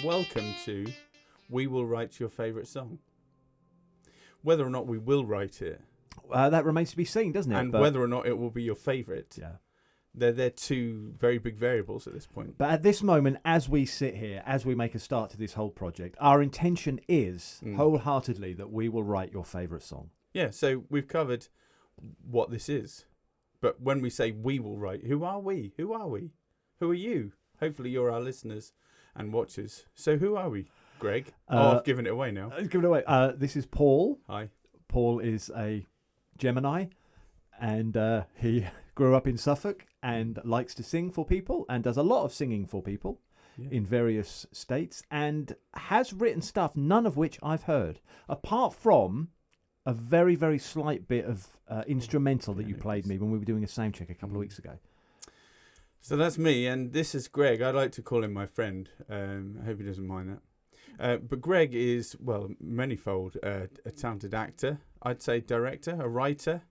welcome to We Will Write Your Favourite Song. Whether or not we will write it, that remains to be seen, doesn't it? and whether or not it will be your favourite, yeah. they're two very big variables at this point. But at this moment, as we sit here, as we make a start to this whole project, our intention is wholeheartedly that we will write your favourite song. Yeah, so we've covered what this is. But when we say we will write, who are we? Who are we? Who are you? Hopefully you're our listeners and watchers. So who are we, Greg? I've given it away now. Give it away. This is Paul. Hi. Paul is a Gemini, and he grew up in Suffolk and likes to sing for people and does a lot of singing for people in various states, and has written stuff, none of which I've heard, apart from a very, very slight bit of instrumental that you played me when we were doing a sound check a couple of weeks ago. So that's me, and this is Greg. I'd like to call him my friend. I hope he doesn't mind that. But Greg is, well, manifold. A talented actor, I'd say director, a writer,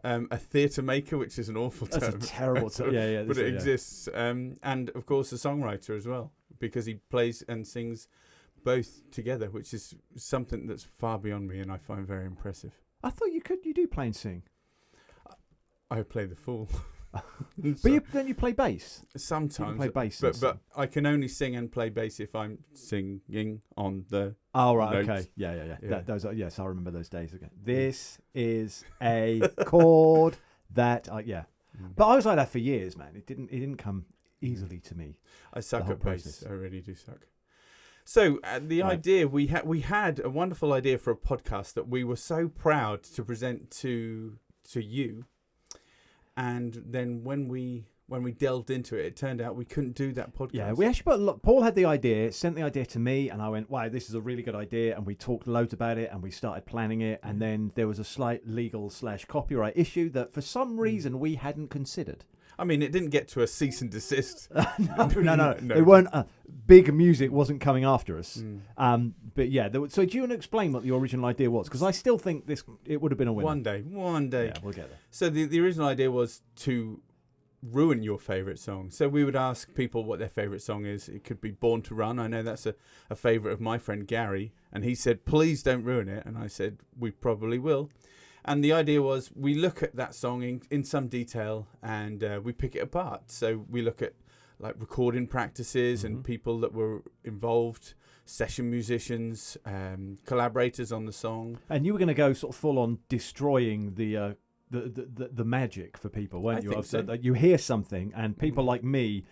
a theatre maker, which is an awful term. That's a terrible term. Yeah. But it exists. And, of course, a songwriter as well, because he plays and sings both together, which is something that's far beyond me and I find very impressive. I thought you do play and sing. I play the fool. But then you play bass. Sometimes. You play bass. But I can only sing and play bass if I'm singing on the Oh, right, notes. okay. Yeah. Yeah. Yes, I remember those days again. This is a chord that, But I was like that for years, man. It didn't come easily to me. I suck whole at bass. process. I really do suck. So the idea, we had a wonderful idea for a podcast that we were so proud to present to you. And then when we delved into it, it turned out we couldn't do that podcast. Yeah, we actually Paul had the idea, sent the idea to me, and I went, wow, this is a really good idea. And we talked loads about it, and we started planning it. And then there was a slight legal/copyright issue that for some reason we hadn't considered. I mean, it didn't get to a cease and desist. No. It weren't. Big music wasn't coming after us. But yeah, so do you want to explain what the original idea was? Because I still think it would have been a winner. One day. Yeah, we'll get there. So the original idea was to ruin your favourite song. So we would ask people what their favourite song is. It could be Born to Run. I know that's a favourite of my friend Gary. And he said, please don't ruin it. And I said, we probably will. And the idea was we look at that song in some detail and we pick it apart. So we look at like recording practices and people that were involved, session musicians, collaborators on the song. And you were going to go sort of full on destroying the magic for people, weren't you? So. That you hear something and people like me,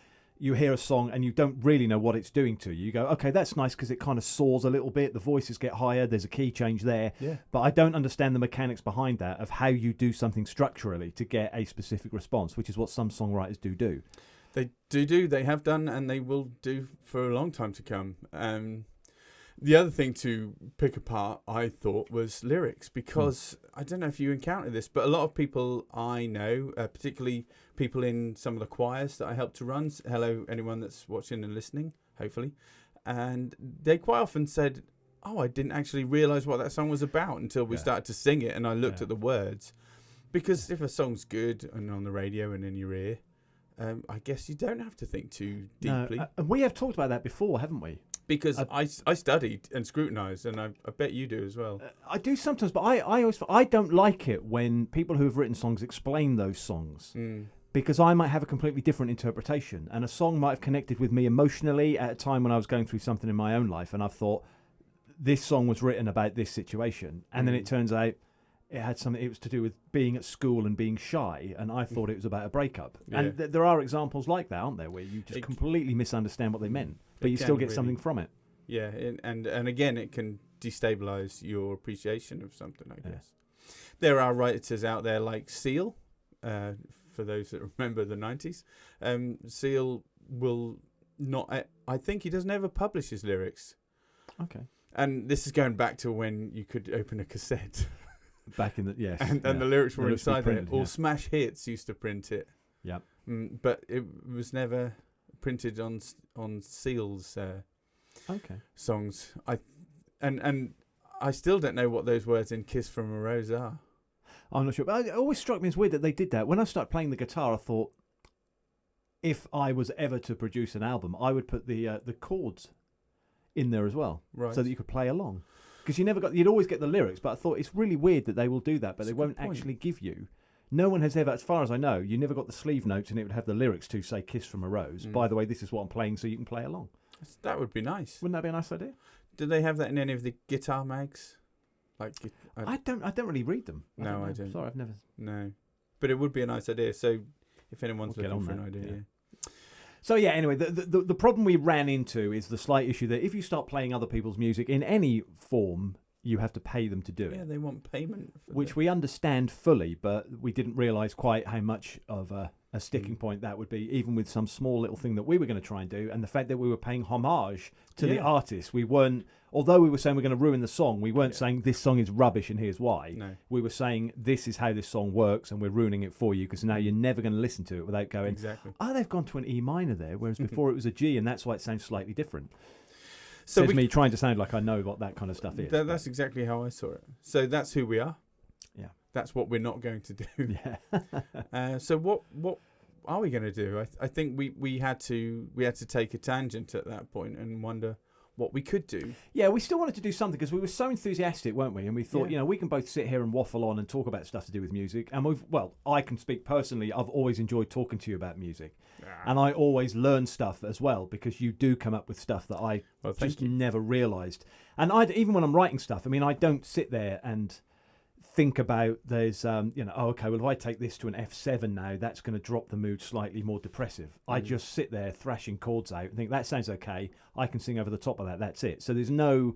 you hear a song and you don't really know what it's doing to you. You go, okay, that's nice because it kind of soars a little bit. The voices get higher. There's a key change there. Yeah. But I don't understand the mechanics behind that of how you do something structurally to get a specific response, which is what some songwriters do. They do. They have done and they will do for a long time to come. The other thing to pick apart, I thought, was lyrics, because I don't know if you encounter this, but a lot of people I know, particularly people in some of the choirs that I help to run, hello, anyone that's watching and listening, hopefully, and they quite often said, oh, I didn't actually realise what that song was about until we started to sing it and I looked at the words. Because if a song's good and on the radio and in your ear, I guess you don't have to think too deeply. No, and we have talked about that before, haven't we? Because I studied and scrutinised, and I bet you do as well. I do sometimes, but I don't like it when people who have written songs explain those songs. Because I might have a completely different interpretation, and a song might have connected with me emotionally at a time when I was going through something in my own life, and I've thought, this song was written about this situation, and then it turns out it had something. It was to do with being at school and being shy, and I thought it was about a breakup. Yeah. And there are examples like that, aren't there, where you just completely misunderstand what they meant, but you still get something from it. Yeah, and again, it can destabilise your appreciation of something, I guess. There are writers out there like Seal, for those that remember the 90s. Seal will not... I think he doesn't ever publish his lyrics. Okay. And this is going back to when you could open a cassette. Back in the... Yes. And the lyrics were inside printed, there. Or Smash Hits used to print it. Yeah. But it was never printed on Seal's songs. And I still don't know what those words in Kiss from a Rose are. I'm not sure. But it always struck me as weird that they did that. When I started playing the guitar, I thought, if I was ever to produce an album, I would put the chords in there as well, Right. so that you could play along. Because you'd always get the lyrics, but I thought it's really weird that they will do that, but That's they a good won't point. actually give you. No one has ever, as far as I know, you never got the sleeve notes and it would have the lyrics to say "Kiss from a Rose." By the way, this is what I'm playing, so you can play along. That would be nice. Wouldn't that be a nice idea? Do they have that in any of the guitar mags? Like, I don't really read them. No, I know. don't. Sorry, I've never. no, but it would be a nice idea. So, if anyone's We'll get looking on for an that, idea, yeah. So yeah, anyway, the problem we ran into is the slight issue that if you start playing other people's music in any form, you have to pay them to do yeah, it. they want payment, for Which we understand fully, but we didn't realise quite how much of a sticking point that would be, even with some small little thing that we were going to try and do, and the fact that we were paying homage to the Yeah. artist. We weren't, although we were saying we're going to ruin the song, we weren't Yeah. saying this song is rubbish and here's why. No, We were saying this is how this song works and we're ruining it for you because now you're never going to listen to it without going, exactly. oh, they've gone to an E minor there, whereas before it was a G, and that's why it sounds slightly different. So Says me trying to sound like I know what that kind of stuff is. that's exactly how I saw it. So that's who we are. Yeah. That's what we're not going to do. Yeah. So what are we going to do? I think we had to take a tangent at that point and wonder what we could do. Yeah, we still wanted to do something because we were so enthusiastic, weren't we? And we thought, Yeah. we can both sit here and waffle on and talk about stuff to do with music. And I can speak personally. I've always enjoyed talking to you about music. And I always learn stuff as well because you do come up with stuff that I Well, thank just you. never realised. And even when I'm writing stuff, I mean, I don't sit there and think about there's, okay, well, if I take this to an F7 now, that's going to drop the mood slightly more depressive. I just sit there thrashing chords out and think, that sounds okay. I can sing over the top of that. That's it. So there's no,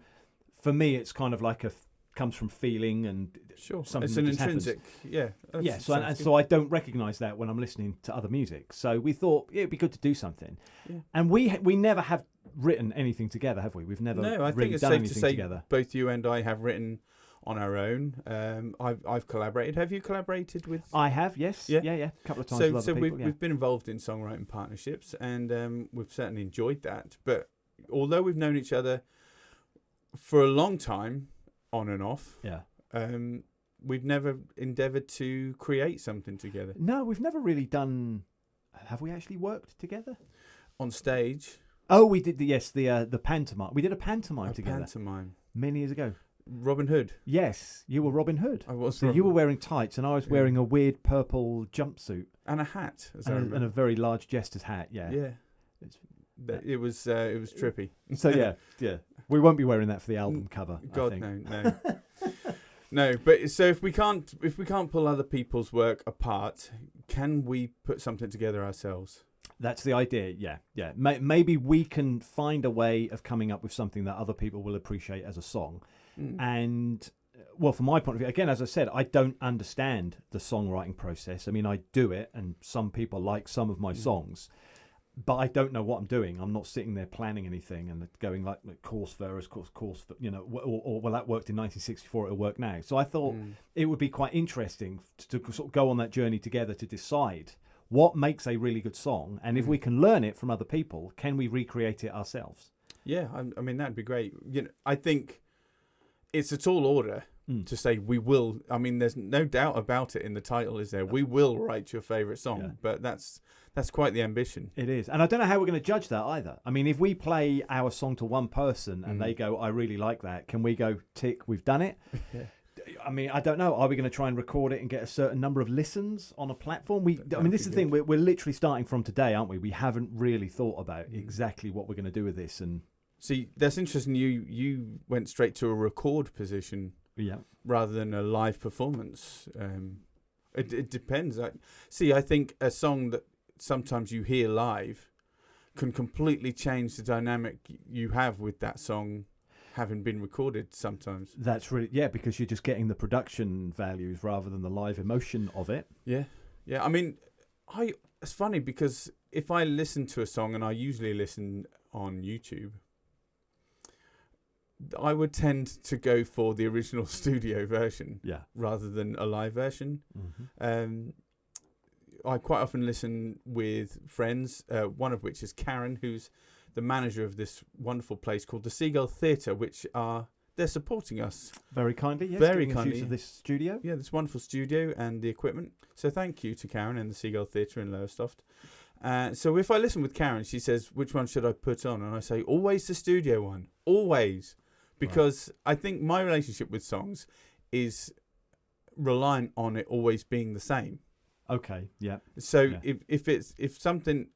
for me, it's kind of like comes from feeling and Sure, something it's that an just happens. intrinsic. Yeah. Yeah, so I don't recognise that when I'm listening to other music. So we thought it'd be good to do something. Yeah. And we never have written anything together, have we? We've never No, I really think it's done safe to anything say together. both you and I have written on our own. I've collaborated. Have you collaborated with? I have, yes. Yeah. Yeah. A couple of times So with other people, we've been involved in songwriting partnerships, and we've certainly enjoyed that. But although we've known each other for a long time, on and off, Yeah. we've never endeavoured to create something together No, we've never really done. Have we actually worked together? on stage. Oh, we did the pantomime. We did a pantomime A together pantomime. many years ago. Robin Hood. Yes, you were Robin Hood. I was. So Robin. you were wearing tights, and I was Yeah. wearing a weird purple jumpsuit and a hat, as I and remember. a very large jester's hat. Yeah. Yeah. It's- It was trippy. So yeah, we won't be wearing that for the album cover. I God, think. no. No, but so if we can't pull other people's work apart, can we put something together ourselves? That's the idea. Yeah. Maybe we can find a way of coming up with something that other people will appreciate as a song. And well, from my point of view, again, as I said, I don't understand the songwriting process. I mean, I do it, and some people like some of my songs, but I don't know what I'm doing. I'm not sitting there planning anything and going like course verse, course, or well, that worked in 1964, it'll work now. So I thought it would be quite interesting to sort of go on that journey together to decide what makes a really good song, and if we can learn it from other people, can we recreate it ourselves? Yeah, I mean that'd be great. I think it's a tall order to say we will. I mean, there's no doubt about it in the title, is there? We will write your favourite song, Yeah. but that's quite the ambition. It is, and I don't know how we're going to judge that either. I mean, if we play our song to one person and they go, "I really like that," can we go, "Tick, we've done it"? Yeah. I mean, I don't know. Are we going to try and record it and get a certain number of listens on a platform? I That'd mean, this be is the thing. good. We're literally starting from today, aren't we? We haven't really thought about exactly what we're going to do with this, and See, that's interesting. You went straight to a record position yeah, rather than a live performance. It depends. I think a song that sometimes you hear live can completely change the dynamic you have with that song having been recorded sometimes. that's really because you're just getting the production values rather than the live emotion of it. Yeah. I mean, it's funny because if I listen to a song, and I usually listen on YouTube, I would tend to go for the original studio version Yeah. rather than a live version. Mm-hmm. I quite often listen with friends, one of which is Karen, who's the manager of this wonderful place called the Seagull Theatre, which they're supporting us. Very kindly, yes. Very giving us use kindly. of this studio. Yeah, this wonderful studio and the equipment. So thank you to Karen and the Seagull Theatre in Lowestoft. So if I listen with Karen, she says, which one should I put on? And I say, always the studio one. Always. Because I think my relationship with songs is reliant on it always being the same. Okay, yeah. So if something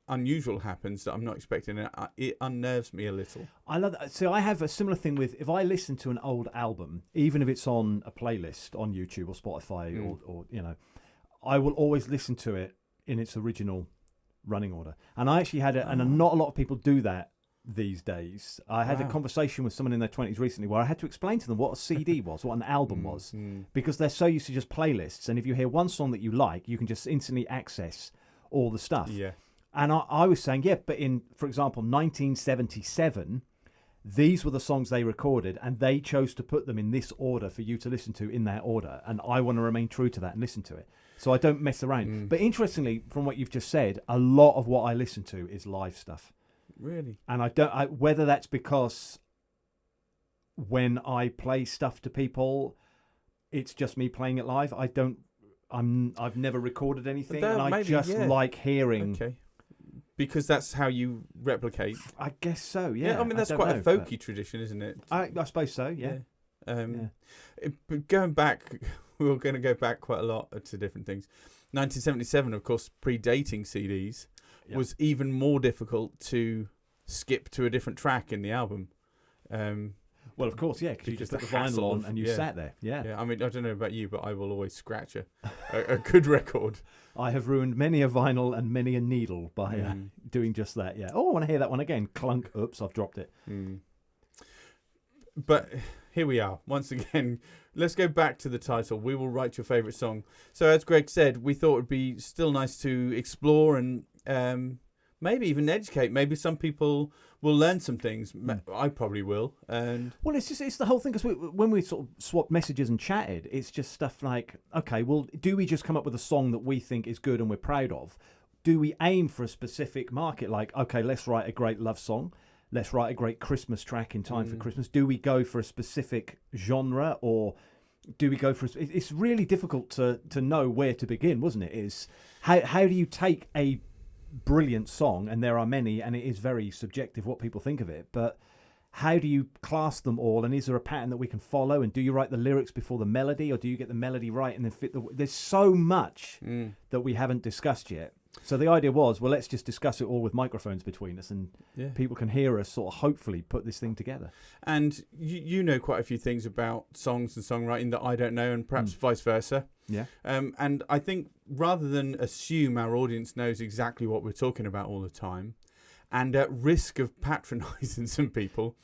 unusual happens that I'm not expecting, it unnerves me a little. I love that. So I have a similar thing with, if I listen to an old album, even if it's on a playlist on YouTube or Spotify or I will always listen to it in its original running order. And I actually had and not a lot of people do that these days. I had a conversation with someone in their 20s recently where I had to explain to them what a CD was, what an album was, because they're so used to just playlists. And if you hear one song that you like, you can just instantly access all the stuff. Yeah. And I was saying, but in, for example, 1977, these were the songs they recorded, and they chose to put them in this order for you to listen to in that order. And I want to remain true to that and listen to it. So I don't mess around. But interestingly, from what you've just said, a lot of what I listen to is live stuff. Really? And whether that's because when I play stuff to people, it's just me playing it live. I've never recorded anything, and I just like hearing. Okay. Because that's how you replicate. I guess so. Yeah. I mean, that's quite a folky tradition, isn't it? I suppose so. Yeah. But going back, we were going to go back quite a lot to different things. 1977, of course, predating CDs, was even more difficult to skip to a different track in the album. Well, of course, because you just put the vinyl on and you sat there. Yeah. I mean, I don't know about you, but I will always scratch a good record. I have ruined many a vinyl and many a needle by doing just that. Yeah. Oh, I want to hear that one again. Clunk. Oops, I've dropped it. But here we are. Once again, let's go back to the title. We Will Write Your Favourite Song. So as Greg said, we thought it would be still nice to explore and maybe even educate. Maybe some people will learn some things. I probably will. And well, it's the whole thing, because when we sort of swapped messages and chatted, it's just stuff like, okay, well, do we just come up with a song that we think is good and we're proud of? Do we aim for a specific market? Like, okay, let's write a great love song. Let's write a great Christmas track in time for Christmas. Do we go for a specific genre, or do we go for? It's really difficult to know where to begin, wasn't it? Is how do you take a brilliant song, and there are many, and it is very subjective what people think of it, but how do you class them all, and is there a pattern that we can follow, and do you write the lyrics before the melody, or do you get the melody right and then fit there's so much that we haven't discussed yet. So the idea was, well, let's just discuss it all with microphones between us, and people can hear us sort of hopefully put this thing together. And you know quite a few things about songs and songwriting that I don't know, and perhaps vice versa. Yeah. And I think rather than assume our audience knows exactly what we're talking about all the time, and at risk of patronising some people,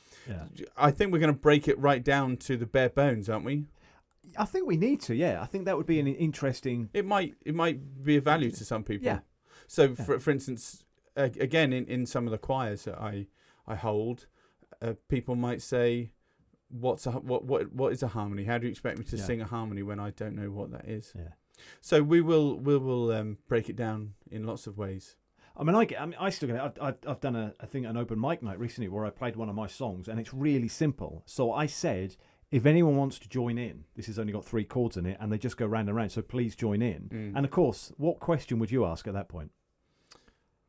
I think we're going to break it right down to the bare bones, aren't we? I think we need to, I think that would be an interesting... It might be of value to some people. Yeah. So, for instance, again, in some of the choirs that I hold, people might say, what is a harmony? How do you expect me to sing a harmony when I don't know what that is? Yeah. So we will break it down in lots of ways. I still get it. I've done an open mic night recently where I played one of my songs, and it's really simple. So I said, if anyone wants to join in, this has only got 3 chords in it, and they just go round and round, so please join in. And of course, what question would you ask at that point?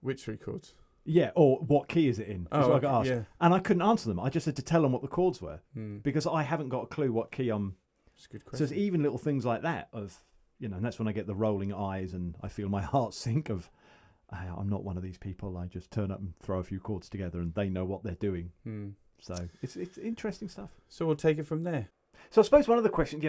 Which 3 chords? Yeah, or what key is it in? Oh, I got asked. Yeah. And I couldn't answer them. I just had to tell them what the chords were, because I haven't got a clue what key I'm... That's a good question. So it's even little things like that of, and that's when I get the rolling eyes and I feel my heart sink of, I'm not one of these people. I just turn up and throw a few chords together and they know what they're doing. So it's interesting stuff. So we'll take it from there. So I suppose one of the questions,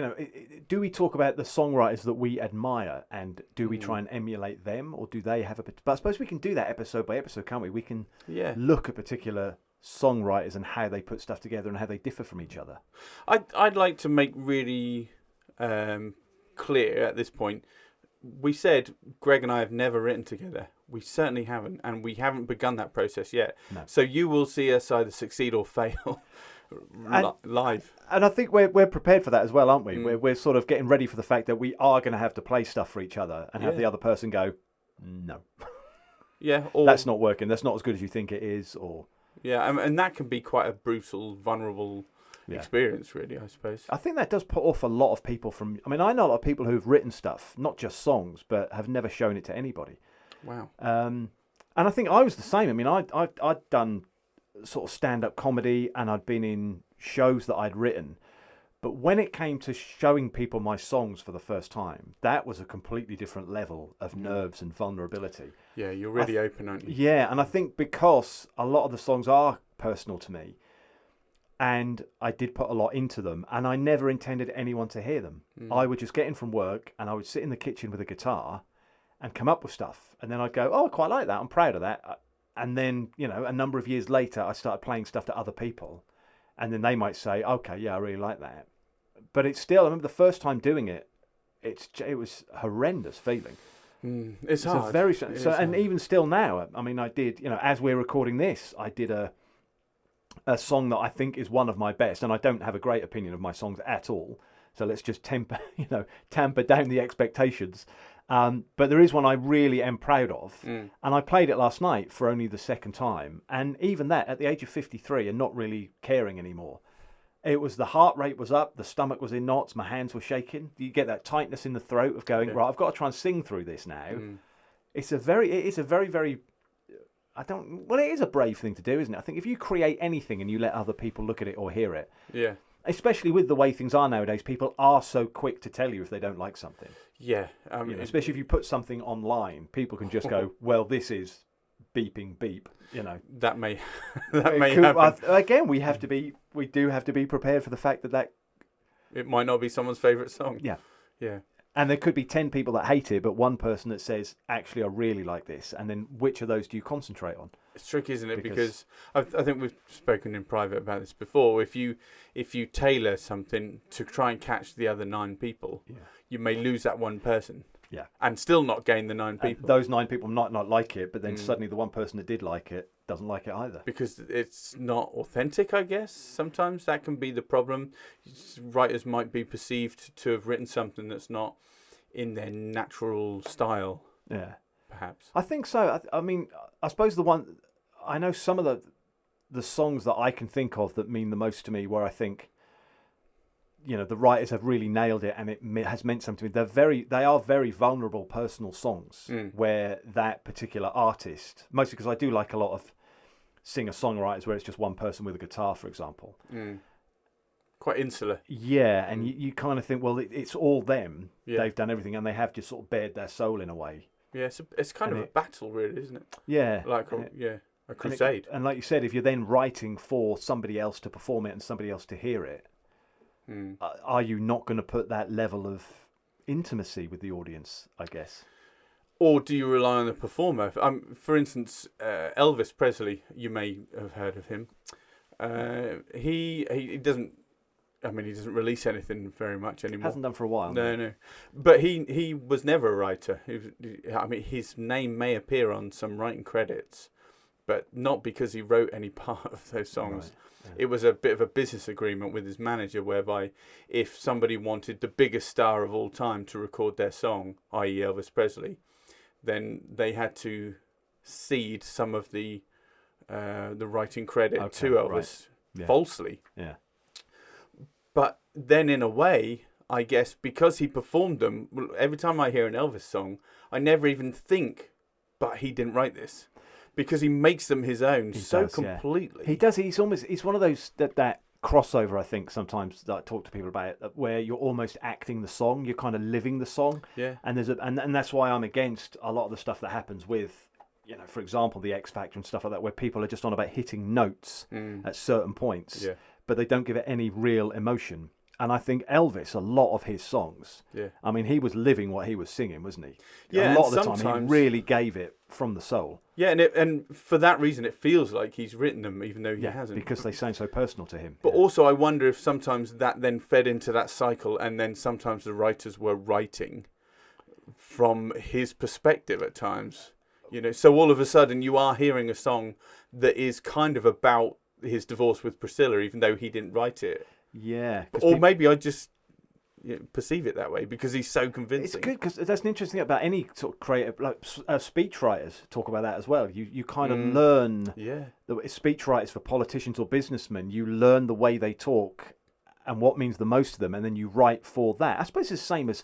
do we talk about the songwriters that we admire, and do we try and emulate them, or do they have but I suppose we can do that episode by episode, can't we? We can look at particular songwriters and how they put stuff together and how they differ from each other. I'd like to make really clear at this point, we said Greg and I have never written together. We certainly haven't, and we haven't begun that process yet. No. So you will see us either succeed or fail live. And I think we're prepared for that as well, aren't we? We're sort of getting ready for the fact that we are going to have to play stuff for each other and have the other person go, no. Yeah. Or, that's not working. That's not as good as you think it is. Or and that can be quite a brutal, vulnerable experience, really, I suppose. I think that does put off a lot of people from... I know a lot of people who've written stuff, not just songs, but have never shown it to anybody. Wow. And I think I was the same. I mean, I'd done sort of stand-up comedy, and I'd been in shows that I'd written. But when it came to showing people my songs for the first time, that was a completely different level of nerves and vulnerability. Yeah, you're really open, aren't you? Yeah, and I think because a lot of the songs are personal to me, and I did put a lot into them, and I never intended anyone to hear them. I would just get in from work, and I would sit in the kitchen with a guitar and come up with stuff. And then I'd go, oh, I quite like that. I'm proud of that. And then, a number of years later, I started playing stuff to other people. And then they might say, okay, yeah, I really like that. But it's still, I remember the first time doing it, it was a horrendous feeling. It's hard. And even still now, I mean, I did, as we're recording this, I did a song that I think is one of my best, and I don't have a great opinion of my songs at all. So let's just tamper down the expectations. But there is one I really am proud of, and I played it last night for only the second time. And even that, at the age of 53 and not really caring anymore, it was the heart rate was up, the stomach was in knots, my hands were shaking. You get that tightness in the throat of going, right, I've got to try and sing through this now. It is a very, it is a brave thing to do, isn't it? I think if you create anything and you let other people look at it or hear it, especially with the way things are nowadays, people are so quick to tell you if they don't like something. Yeah. Especially if you put something online, people can just go, well, this is beeping beep, That may happen. Again, we do have to be prepared for the fact that it might not be someone's favourite song. Yeah. Yeah. And there could be 10 people that hate it, but one person that says, actually, I really like this. And then which of those do you concentrate on? It's tricky, isn't it? Because I think we've spoken in private about this before. If you tailor something to try and catch the other 9 people, you may lose that one person. Yeah. And still not gain the 9 people. Those 9 people might not like it, but then suddenly the one person that did like it doesn't like it either. Because it's not authentic, I guess. Sometimes that can be the problem. Writers might be perceived to have written something that's not in their natural style. Yeah. Perhaps. I think so. I mean, I suppose I know some of the songs that I can think of that mean the most to me, where I think, the writers have really nailed it and it has meant something to me. They are very vulnerable personal songs where that particular artist, mostly because I do like a lot of singer-songwriters where it's just one person with a guitar, for example. Quite insular. Yeah, and you kind of think, well, it's all them. Yeah. They've done everything and they have just sort of bared their soul in a way. Yeah, it's kind of a battle, really, isn't it? Yeah. Like a crusade. And like you said, if you're then writing for somebody else to perform it and somebody else to hear it, are you not going to put that level of intimacy with the audience, I guess? Or do you rely on the performer? For instance, Elvis Presley, you may have heard of him. He doesn't. I mean, he doesn't release anything very much anymore. Hasn't done for a while. No. But he was never a writer. His name may appear on some writing credits, but not because he wrote any part of those songs. Right. Yeah. It was a bit of a business agreement with his manager, whereby if somebody wanted the biggest star of all time to record their song, i.e. Elvis Presley, then they had to cede some of the writing credit to Elvis falsely. Yeah. But then in a way, I guess, because he performed them, every time I hear an Elvis song, I never even think, but he didn't write this. Because he makes them his own completely. Yeah. He does. He's one of those that crossover, I think, sometimes that I talk to people about it, where you're almost acting the song, you're kind of living the song. Yeah. And and that's why I'm against a lot of the stuff that happens with, for example, the X Factor and stuff like that, where people are just on about hitting notes at certain points, but they don't give it any real emotion. And I think Elvis, a lot of his songs, I mean, he was living what he was singing, wasn't he? Yeah, a lot of the time, he really gave it from the soul. Yeah, and for that reason, it feels like he's written them, even though he hasn't. Because they sound so personal to him. But also, I wonder if sometimes that then fed into that cycle, and then sometimes the writers were writing from his perspective at times. So all of a sudden, you are hearing a song that is kind of about his divorce with Priscilla, even though he didn't write it. Yeah. Or maybe I just perceive it that way because he's so convincing. It's good because that's an interesting thing about any sort of creative, like speech writers talk about that as well. You kind of learn, speech writers for politicians or businessmen, you learn the way they talk and what means the most to them, and then you write for that. I suppose it's the same as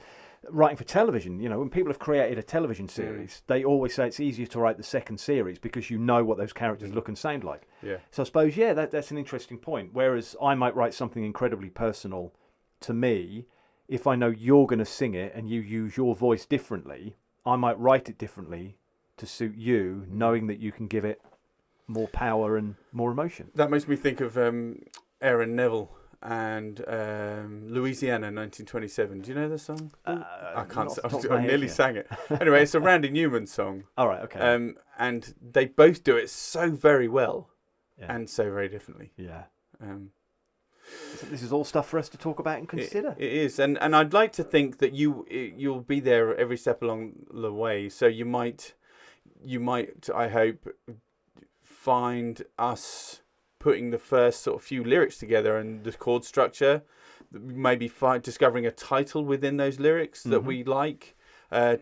writing for television, when people have created a television series, they always say it's easier to write the second series because you know what those characters look and sound like. Yeah. So I suppose, that's an interesting point. Whereas I might write something incredibly personal to me, if I know you're going to sing it and you use your voice differently, I might write it differently to suit you, knowing that you can give it more power and more emotion. That makes me think of Aaron Neville and Louisiana 1927. Do you know the song? I can't. I nearly sang it. Anyway, it's a Randy Newman song. All right, okay. And they both do it so very well, Yeah. and so very differently. Yeah. So this is all stuff for us to talk about and consider. It is, and I'd like to think that you'll be there every step along the way. So you might, I hope, find us putting the first sort of few lyrics together and the chord structure, maybe discovering a title within those lyrics that we like,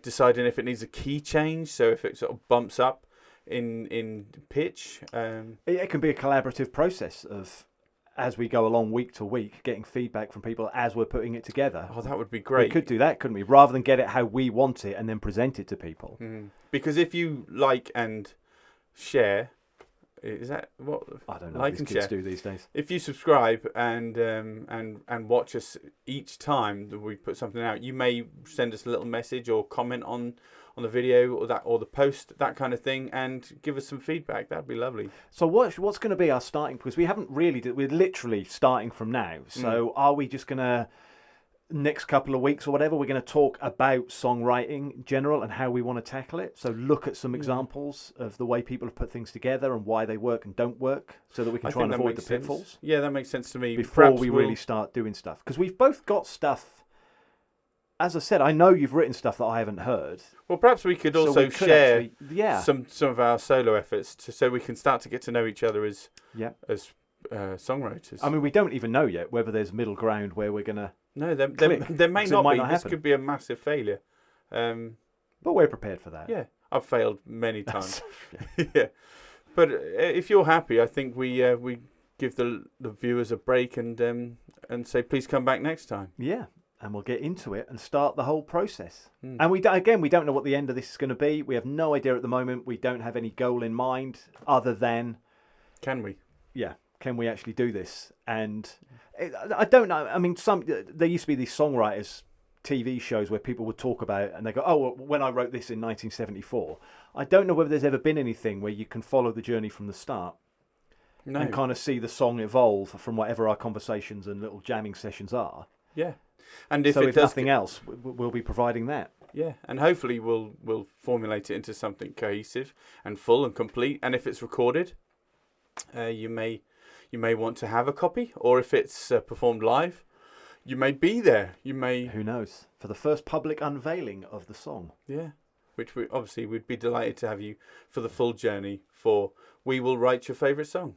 deciding if it needs a key change, so if it sort of bumps up in pitch. It can be a collaborative process of, as we go along week to week, getting feedback from people as we're putting it together. Oh, that would be great. We could do that, couldn't we? Rather than get it how we want it and then present it to people. Because if you like and share, is that what? I don't know like what and these kids share. do these days. If you subscribe and watch us each time that we put something out, you may send us a little message or comment on the video or the post, that kind of thing, and give us some feedback. That'd be lovely. So what's going to be our starting? Because we haven't really, we're literally starting from now. So are we just going to, next couple of weeks or whatever, we're going to talk about songwriting in general and how we want to tackle it? So look at some examples of the way people have put things together and why they work and don't work, so that we can try and avoid the pitfalls. Yeah, that makes sense to me. Before we really start doing stuff. Because we've both got stuff. As I said, I know you've written stuff that I haven't heard. Well, perhaps we could also share some of our solo efforts so we can start to get to know each other as songwriters. I mean, we don't even know yet whether there's middle ground where we're going to. No, there may not be. This happen. Could be a massive failure. But we're prepared for that. Yeah, I've failed many times. Yeah, but if you're happy, I think we give the viewers a break and say please come back next time. Yeah. And we'll get into it and start the whole process. And we don't know what the end of this is going to be. We have no idea at the moment. We don't have any goal in mind other than... Can we? Yeah. Can we actually do this? And I don't know. I mean, there used to be these songwriters TV shows where people would talk about it and they go, oh, well, when I wrote this in 1974. I don't know whether there's ever been anything where you can follow the journey from the start. No. And kind of see the song evolve from whatever our conversations and little jamming sessions are. Yeah. And if nothing else, we'll be providing that. Yeah, and hopefully we'll formulate it into something cohesive and full and complete. And if it's recorded, you may want to have a copy, or if it's performed live, you may be there. You may. Who knows? For the first public unveiling of the song. Yeah, which we'd be delighted to have you for the full journey. For We Will Write Your Favourite Song.